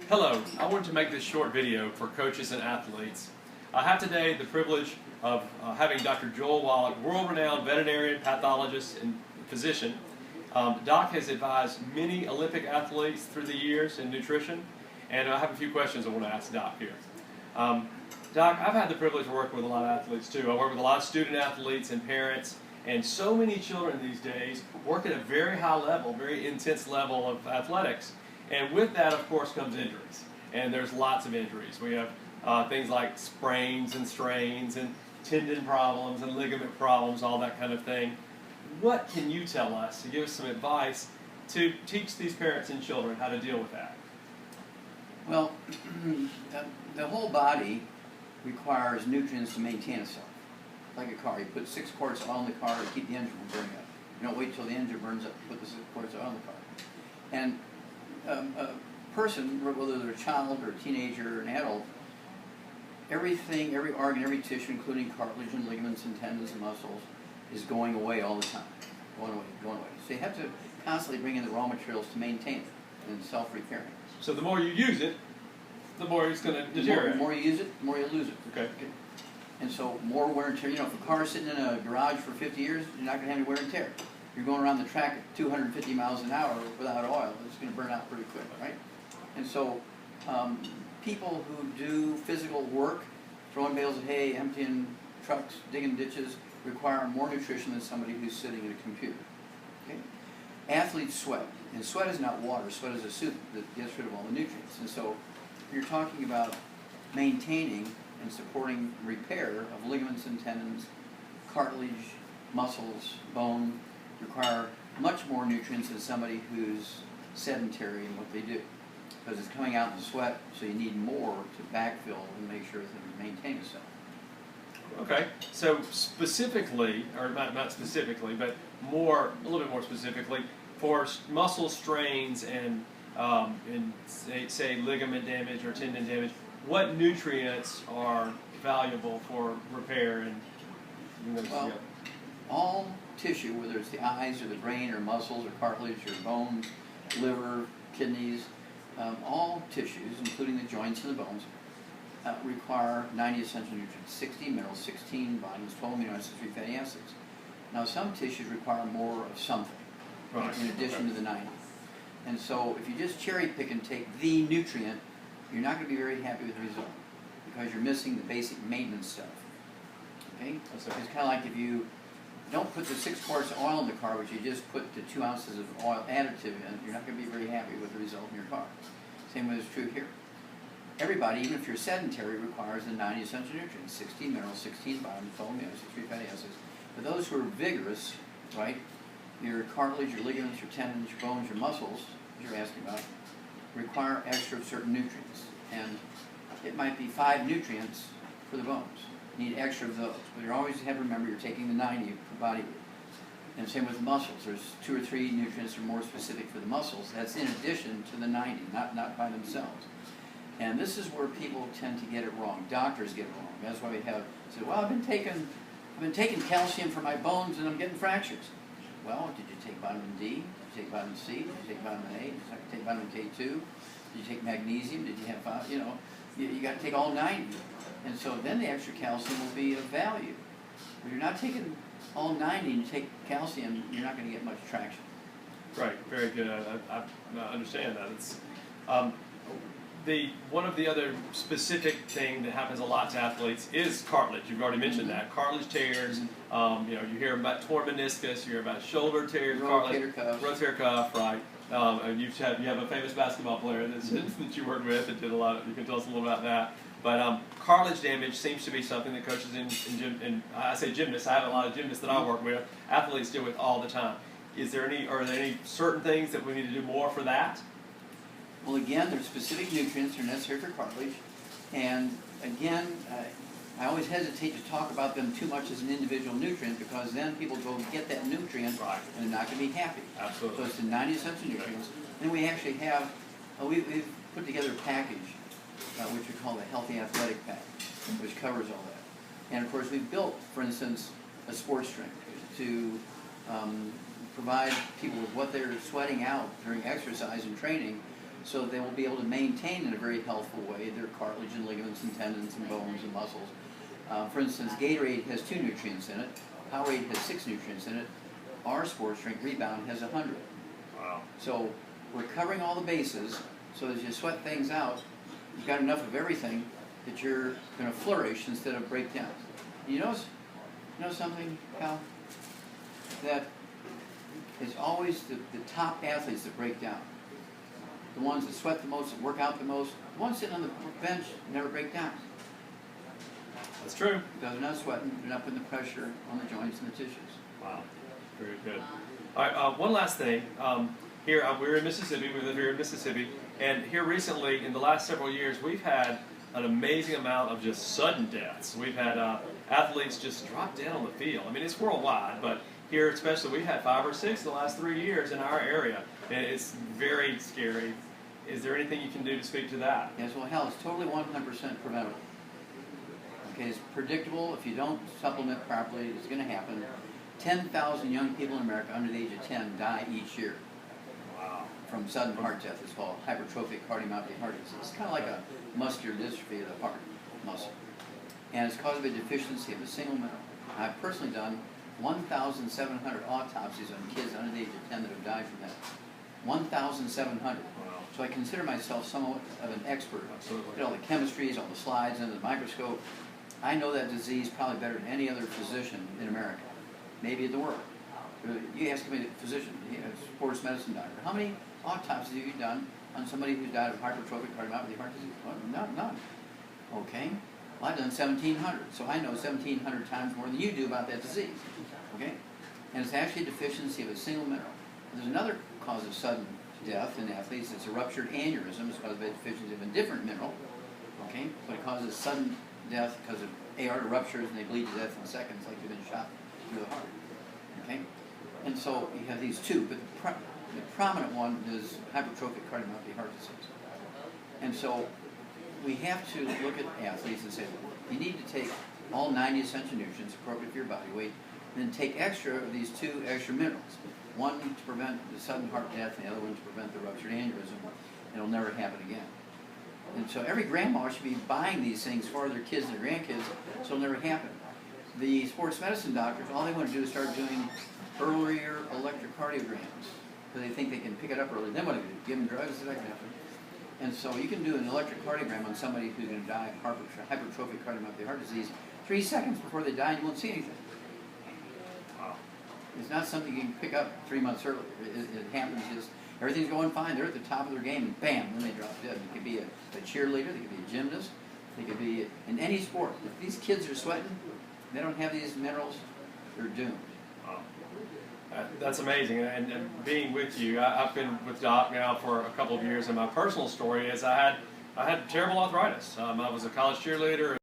Hello, I wanted to make this short video for coaches and athletes. I have today the privilege of having Dr. Joel Wallach, world-renowned veterinarian, pathologist, and physician. Doc has advised many Olympic athletes through the years in nutrition, and I have a few questions I want to ask Doc here. Doc, I've had the privilege of working with a lot of athletes too. I work with a lot of student athletes and parents, and so many children these days work at a very high level, very intense level of athletics. And with that, of course, comes injuries. And there's lots of injuries. We have things like sprains and strains and tendon problems and ligament problems, all that kind of thing. What can you tell us to give us some advice to teach these parents and children how to deal with that? Well, the whole body requires nutrients to maintain itself. Like a car, you put 6 quarts of oil in the car to keep the engine from burning up. You don't wait till the engine burns up to put the 6 quarts of oil in the car. And a person, whether they're a child or a teenager or an adult, everything, every organ, every tissue, including cartilage and ligaments and tendons and muscles, is going away all the time. Going away, going away. So you have to constantly bring in the raw materials to maintain it and self-repairing. So the more you use it, the more it's going to deteriorate. The more you use it, the more you lose it. Okay. And so more wear and tear. You know, if a car is sitting in a garage for 50 years, you're not going to have any wear and tear. You're going around the track at 250 miles an hour without oil, it's going to burn out pretty quick, right? And so people who do physical work, throwing bales of hay, emptying trucks, digging ditches, require more nutrition than somebody who's sitting at a computer. Okay? Athletes sweat, and sweat is not water, sweat is a soup that gets rid of all the nutrients. And so you're talking about maintaining and supporting repair of ligaments and tendons, cartilage, muscles, bone, require much more nutrients than somebody who's sedentary in what they do. Because it's coming out in sweat, so you need more to backfill and make sure that it maintains itself. Okay, so specifically, or not specifically, but a little bit more specifically, for muscle strains and say ligament damage or tendon damage, what nutrients are valuable for repair and well, all tissue, whether it's the eyes or the brain or muscles or cartilage or bone, liver, kidneys, all tissues, including the joints and the bones, require 90 essential nutrients, 60 minerals, 16 vitamins, 12 amino acids, 3 fatty acids. Now some tissues require more of something, right, in addition to the 90. And so if you just cherry pick and take the nutrient, you're not going to be very happy with the result because you're missing the basic maintenance stuff. Okay? It's kind of like if you don't put the 6 quarts of oil in the car, but you just put the 2 ounces of oil additive in, you're not going to be very happy with the result in your car. Same way is true here. Everybody, even if you're sedentary, requires the 90 essential nutrients, 16 minerals, 16 vitamins, 12 amino acids, 3 fatty acids. For those who are vigorous, right, your cartilage, your ligaments, your tendons, your bones, your muscles, as you're asking about, require extra of certain nutrients. And it might be 5 nutrients for the bones. You need extra of those. But you always have to remember you're taking the 90 per body weight. And same with the muscles. There's 2 or 3 nutrients that are more specific for the muscles. That's in addition to the 90, not by themselves. And this is where people tend to get it wrong. Doctors get it wrong. That's why we have said, well, I've been taking calcium for my bones and I'm getting fractures. Well, did you take vitamin D? Did you take vitamin C? Did you take vitamin A? Did you take vitamin K2? Did you take magnesium? Did you have, you got to take all 90. And so then the extra calcium will be of value. If you're not taking all 90 and you take calcium, you're not going to get much traction. Right, very good. I understand that. It's one of the other specific thing that happens a lot to athletes is cartilage. You've already mentioned that. Cartilage tears. You hear about torn meniscus. You hear about shoulder tears. Rotator cuff. Right. And you have a famous basketball player that you worked with that did a lot. You can tell us a little about that. But cartilage damage seems to be something that coaches in I say gymnasts. I have a lot of gymnasts that I work with. Athletes deal with all the time. Are there any certain things that we need to do more for that? Well, again, there's specific nutrients that are necessary for cartilage. And again, I always hesitate to talk about them too much as an individual nutrient because then people go get that nutrient, right, and they're not going to be happy. Absolutely. So it's the 90 essential nutrients. Then we actually have, we've put together a package which we call the Healthy Athletic Package, which covers all that. And of course we've built, for instance, a sports drink to provide people with what they're sweating out during exercise and training so they will be able to maintain in a very healthful way their cartilage and ligaments and tendons and bones and muscles. For instance, Gatorade has 2 nutrients in it, Powerade has 6 nutrients in it, our sports drink Rebound has 100. Wow. So we're covering all the bases, so as you sweat things out, you've got enough of everything that you're going to flourish instead of break down. You know something, Cal? That it's always the top athletes that break down. The ones that sweat the most, that work out the most, the ones sitting on the bench never break down. That's true. Because they're not sweating, they're not putting the pressure on the joints and the tissues. Wow. Very good. All right, one last thing. Here, we're in Mississippi, we live here in Mississippi, and here recently, in the last several years, we've had an amazing amount of just sudden deaths. We've had athletes just drop dead on the field. I mean, it's worldwide, but here especially, we've had 5 or 6 in the last 3 years in our area, and it's very scary. Is there anything you can do to speak to that? Yes, well, hell, it's totally 100% preventable. Okay, it's predictable. If you don't supplement properly, it's going to happen. 10,000 young people in America under the age of 10 die each year. Wow. From sudden heart death. It's called hypertrophic cardiomyopathy heart disease. It's kind of like a muscular dystrophy of the heart muscle. And it's caused by deficiency of a single mineral. I've personally done 1,700 autopsies on kids under the age of 10 that have died from that. 1,700. Wow. So I consider myself somewhat of an expert. Absolutely. You know, the chemistries, all the slides under the microscope. I know that disease probably better than any other physician in America, maybe in the world. You ask me, a physician, a sports medicine doctor, how many autopsies have you done on somebody who's died of hypertrophic cardiomyopathy heart disease? Well, none. Okay. Well, I've done 1,700, so I know 1,700 times more than you do about that disease. Okay? And it's actually a deficiency of a single mineral. There's another cause of sudden death in athletes. It's a ruptured aneurysm. It's caused by a deficiency of a different mineral. Okay? But it causes sudden death because of aorta ruptures and they bleed to death in seconds like they've been shot through the heart. Okay? And so you have these 2, but the prominent one is hypertrophic cardiomyopathy heart disease. And so we have to look at athletes and say, you need to take all 90 essential nutrients appropriate for your body weight, and then take extra of these 2 extra minerals. One to prevent the sudden heart death, and the other one to prevent the ruptured aneurysm. It'll never happen again. And so every grandma should be buying these things for their kids and their grandkids, so it'll never happen. The sports medicine doctors, all they want to do is start doing earlier electrocardiograms, because they think they can pick it up early. Then what do they do? Give them drugs? Is that going to happen? And so you can do an electrocardiogram on somebody who's going to die of hypertrophic cardiomyopathy heart disease 3 seconds before they die, and you won't see anything. Wow. It's not something you can pick up 3 months earlier. It happens just, everything's going fine, they're at the top of their game, and bam, then they drop dead. It could be a cheerleader, they could be a gymnast, they could be in any sport. If these kids are sweating, they don't have these minerals, they're doomed. Wow. That's amazing, and being with you, I've been with Doc now for a couple of years, and my personal story is I had terrible arthritis. I was a college cheerleader.